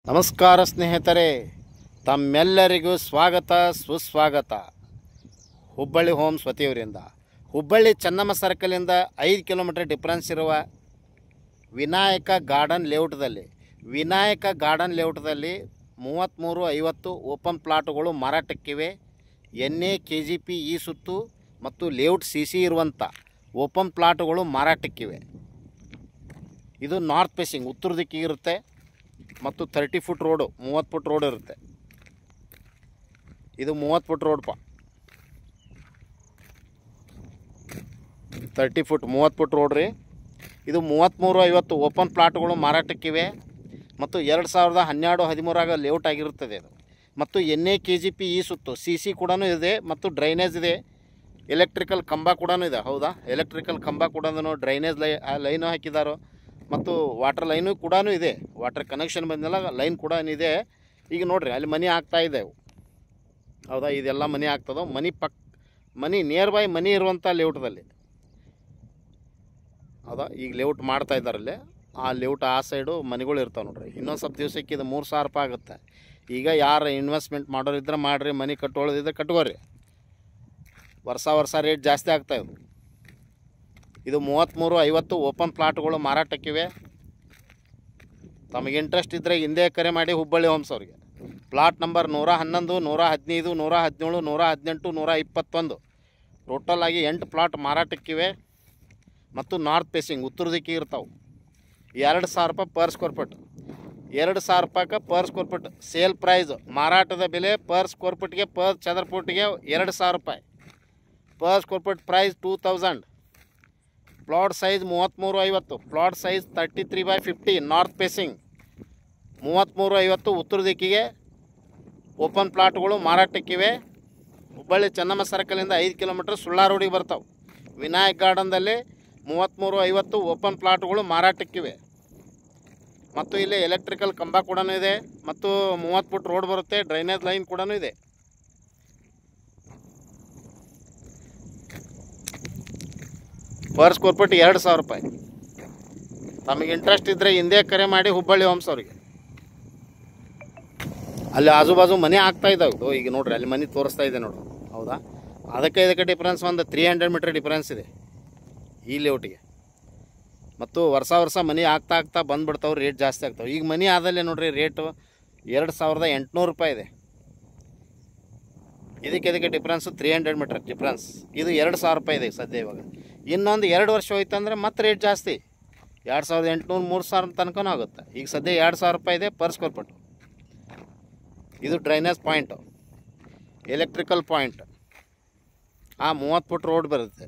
ನಮಸ್ಕಾರ ಸ್ನೇಹಿತರೆ, ತಮ್ಮೆಲ್ಲರಿಗೂ ಸ್ವಾಗತ ಸುಸ್ವಾಗತ. ಹುಬ್ಬಳ್ಳಿ ಹೋಮ್ಸ್ ವತಿಯವರಿಂದ ಹುಬ್ಬಳ್ಳಿ ಚೆನ್ನಮ್ಮ ಸರ್ಕಲಿಂದ 5 ಕಿಲೋಮೀಟರ್ ಡಿಫ್ರೆನ್ಸ್ ಇರುವ ವಿನಾಯಕ ಗಾರ್ಡನ್ ಲೇಔಟ್ದಲ್ಲಿ 3350 ಓಪನ್ ಪ್ಲಾಟುಗಳು ಮಾರಾಟಕ್ಕಿವೆ. NA KGP ಈ ಸುತ್ತು ಮತ್ತು ಲೇಔಟ್ CC ಇರುವಂಥ ಓಪನ್ ಪ್ಲಾಟುಗಳು ಮಾರಾಟಕ್ಕಿವೆ. ಇದು ನಾರ್ತ್ ಫೇಸಿಂಗ್ ಉತ್ತರ ದಿಕ್ಕಿಗಿರುತ್ತೆ ಮತ್ತು 30 ಫುಟ್ ರೋಡು 30 ಫುಟ್ ರೋಡ್ ಇರುತ್ತೆ. ಇದು 30 ಫುಟ್ ರೋಡ್ 30 ಫುಟ್ ರೋಡ್ ರೀ. ಇದು 3350 ಓಪನ್ ಪ್ಲಾಟ್ಗಳು ಮಾರಾಟಕ್ಕಿವೆ ಮತ್ತು 2012-13 ಲೇಔಟ್ ಆಗಿರುತ್ತದೆ ಇದು. ಮತ್ತು NA KGP ಈ ಸುತ್ತು CC ಕೂಡ ಇದೆ ಮತ್ತು ಡ್ರೈನೇಜ್ ಇದೆ. ಎಲೆಕ್ಟ್ರಿಕಲ್ ಕಂಬ ಕೂಡ ಇದೆ. ಹೌದಾ, ಎಲೆಕ್ಟ್ರಿಕಲ್ ಕಂಬ ಕೂಡ ಡ್ರೈನೇಜ್ ಲೈನು ಹಾಕಿದಾರೋ ಮತ್ತು ವಾಟರ್ ಲೈನು ಕೂಡ ಇದೆ. ವಾಟರ್ ಕನೆಕ್ಷನ್ ಬಂದಿಲ್ಲ, ಲೈನ್ ಕೂಡ ಇದೆ. ಈಗ ನೋಡಿರಿ, ಅಲ್ಲಿ ಮನೆ ಆಗ್ತಾಯಿದೆ. ಹೌದಾ, ಇದೆಲ್ಲ ಮನೆ ಆಗ್ತದೆ. ಮನೆ ನಿಯರ್ ಬೈ ಮನೆ ಇರುವಂಥ ಲೇಔಟ್ದಲ್ಲಿ. ಹೌದಾ, ಈಗ ಲೇಔಟ್ ಮಾಡ್ತಾ ಇದ್ದಾರಲ್ಲಿ. ಆ ಲೇಔಟ್ ಆ ಸೈಡು ಮನೆಗಳು ಇರ್ತಾವೆ ನೋಡ್ರಿ. ಇನ್ನೊಂದು ಸ್ವಲ್ಪ ದಿವಸಕ್ಕೆ ಇದು 3000 ರೂಪಾಯಿ ಆಗುತ್ತೆ. ಈಗ ಯಾರು ಇನ್ವೆಸ್ಟ್ಮೆಂಟ್ ಮಾಡೋರಿದ್ರೆ ಮಾಡಿರಿ, ಮನೆ ಕಟ್ಟೋಳಿದ್ರೆ ಕಟ್ಕೋರಿ. ವರ್ಷ ರೇಟ್ ಜಾಸ್ತಿ ಆಗ್ತಾಯಿದೆ. ಇದು 3350 ಓಪನ್ ಪ್ಲಾಟ್ಗಳು ಮಾರಾಟಕ್ಕಿವೆ. ತಮಗೆ ಇಂಟ್ರೆಸ್ಟ್ ಇದ್ದರೆ ಹಿಂದೆ ಕರೆ ಮಾಡಿ ಹುಬ್ಬಳ್ಳಿ ಹೋಮ್ಸ್ ಅವ್ರಿಗೆ. ಪ್ಲಾಟ್ ನಂಬರ್ 111, 115, 117, 118, 121 ಟೋಟಲ್ ಆಗಿ 8 ಪ್ಲಾಟ್ ಮಾರಾಟಕ್ಕಿವೆ ಮತ್ತು ನಾರ್ತ್ ಫೇಸಿಂಗ್ ಉತ್ತರ ದಿಕ್ಕಿಗೆ ಇರ್ತಾವೆ. 2000 ರೂಪಾಯಿ ಪರ್ ಸ್ಕ್ವೇರ್ ಫೀಟ್. 2000 ರೂಪಾಯಿಗೆ per square feet sale price. ಮಾರಾಟದ ಬೆಲೆ ಪರ್ ಸ್ಕ್ವೇರ್ ಫೀಟ್ಗೆ ಪರ್ ಚದರ ಫೀಟ್ಗೆ 2000 ರೂಪಾಯಿ. Per square feet price 2000. Plot size 3350. Plot size 33/50 north facing 3350 ಉತ್ತರ ದಿಕ್ಕಿಗೆ ಓಪನ್ ಪ್ಲಾಟ್ಗಳು ಮಾರಾಟಕ್ಕಿವೆ. ಹುಬ್ಬಳ್ಳಿ ಚೆನ್ನಮ್ಮ ಸರ್ಕಲಿಂದ 5 ಕಿಲೋಮೀಟರ್ ಸುಳ್ಳಾ ರೋಡಿಗೆ ಬರ್ತಾವೆ. ವಿನಾಯಕ್ ಗಾರ್ಡನ್ದಲ್ಲಿ 3350 ಓಪನ್ ಪ್ಲಾಟ್ಗಳು ಮಾರಾಟಕ್ಕಿವೆ ಮತ್ತು ಇಲ್ಲಿ ಎಲೆಕ್ಟ್ರಿಕಲ್ ಕಂಬ ಕೂಡ ಇದೆ ಮತ್ತು 30 ಫುಟ್ ರೋಡ್ ಬರುತ್ತೆ. ಡ್ರೈನೇಜ್ ಲೈನ್ ಕೂಡ ಇದೆ. ಪರ್ ಸ್ಕ್ವೇರ್ ಫೀಟ್ 2000 ರೂಪಾಯಿ. ತಮಗೆ ಇಂಟ್ರೆಸ್ಟ್ ಇದ್ದರೆ ಹಿಂದೆ ಕರೆ ಮಾಡಿ ಹುಬ್ಬಳ್ಳಿ ಹೋಮ್ಸ್ ಅವ್ರಿಗೆ. ಅಲ್ಲಿ ಆಜು ಬಾಜು ಮನೆ ಆಗ್ತಾ ಇದ್ದಾವೆ. ಈಗ ನೋಡ್ರಿ, ಅಲ್ಲಿ ಮನೆ ತೋರಿಸ್ತಾ ಇದೆ ನೋಡ್ರಿ. ಹೌದಾ, ಅದಕ್ಕೆ ಇದಕ್ಕೆ ಡಿಫ್ರೆನ್ಸ್ ಒಂದು 300 ಮೀಟರ್ ಡಿಫ್ರೆನ್ಸ್ ಇದೆ ಈ ಲೇಔಟಿಗೆ. ಮತ್ತು ವರ್ಷ ಮನೆ ಆಗ್ತಾ ಬಂದುಬಿಡ್ತಾವೆ, ರೇಟ್ ಜಾಸ್ತಿ ಆಗ್ತಾವೆ. ಈಗ ಮನೆ ಆದಲ್ಲೇ ನೋಡ್ರಿ, ರೇಟು 2800 ರೂಪಾಯಿ ಇದೆ. ಇದಕ್ಕೆ ಡಿಫ್ರೆನ್ಸು 300 ಮೀಟರ್ ಡಿಫ್ರೆನ್ಸ್. ಇದು 2000 ರೂಪಾಯಿ ಇದೆ ಸದ್ಯ. ಇವಾಗ ಇನ್ನೊಂದು 2 ವರ್ಷ ಹೋಯ್ತಂದ್ರೆ ಮತ್ತೆ ರೇಟ್ ಜಾಸ್ತಿ, 2800, 3000 ತನಕನೂ ಆಗುತ್ತೆ. ಈಗ ಸದ್ಯ 2000 ರೂಪಾಯಿ ಇದೆ ಪರ್ ಸ್ಕ್ವೇರ್ ಫೀಟ್. ಇದು drainage point, electrical point. 30 foot road ಬರುತ್ತೆ.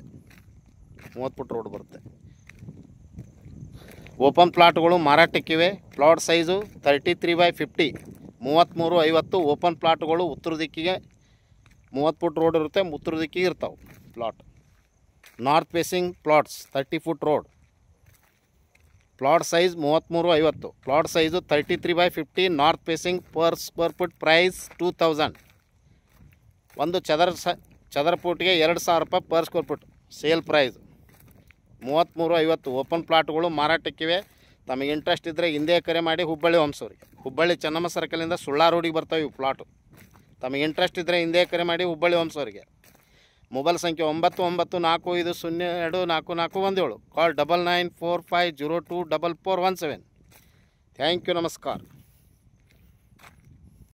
30 ಫುಟ್ ರೋಡ್ ಬರುತ್ತೆ. ಓಪನ್ ಪ್ಲಾಟ್ಗಳು ಮಾರಾಟಕ್ಕಿವೆ. ಪ್ಲಾಟ್ ಸೈಜು 33/50 3350 ಓಪನ್ ಪ್ಲಾಟ್ಗಳು ಉತ್ತರ ದಿಕ್ಕಿಗೆ 30 ಫುಟ್ ರೋಡ್ ಇರುತ್ತೆ. ಉತ್ತರ ದಿಕ್ಕಿಗೆ ಇರ್ತಾವೆ plot. North facing plots 30 foot road. Plot size 3350. Plot size 33/50 north facing. Per square foot price 2000. ಒಂದು ಚದರ ಫುಟ್ಗೆ 2000 ರೂಪಾಯಿ per square foot sale price. 3350 open ಪ್ಲಾಟ್ಗಳು ಮಾರಾಟಕ್ಕಿವೆ. ತಮಗೆ ಇಂಟ್ರೆಸ್ಟ್ ಇದ್ದರೆ ಹಿಂದೆ ಕರೆ ಮಾಡಿ ಹುಬ್ಬಳ್ಳಿ ಹೋಮ್ಸ್ ಅವ್ರಿಗೆ. ಹುಬ್ಬಳ್ಳಿ ಚೆನ್ನಮ್ಮ ಸರ್ಕಲಿಂದ ಸುಳ್ಳಾ ರೋಡಿಗೆ ಬರ್ತಾವೆ ಇವು ಪ್ಲಾಟು. ತಮಗೆ ಇಂಟ್ರೆಸ್ಟ್ ಇದ್ದರೆ ಹಿಂದೆ ಕರೆ ಮಾಡಿ ಹುಬ್ಬಳ್ಳಿ ಹೋಮ್ಸ್ ಅವರಿಗೆ. ಮೊಬೈಲ್ ಸಂಖ್ಯೆ 9945024417. ಕಾಲ್ 9945024417. ಥ್ಯಾಂಕ್ ಯು, ನಮಸ್ಕಾರ.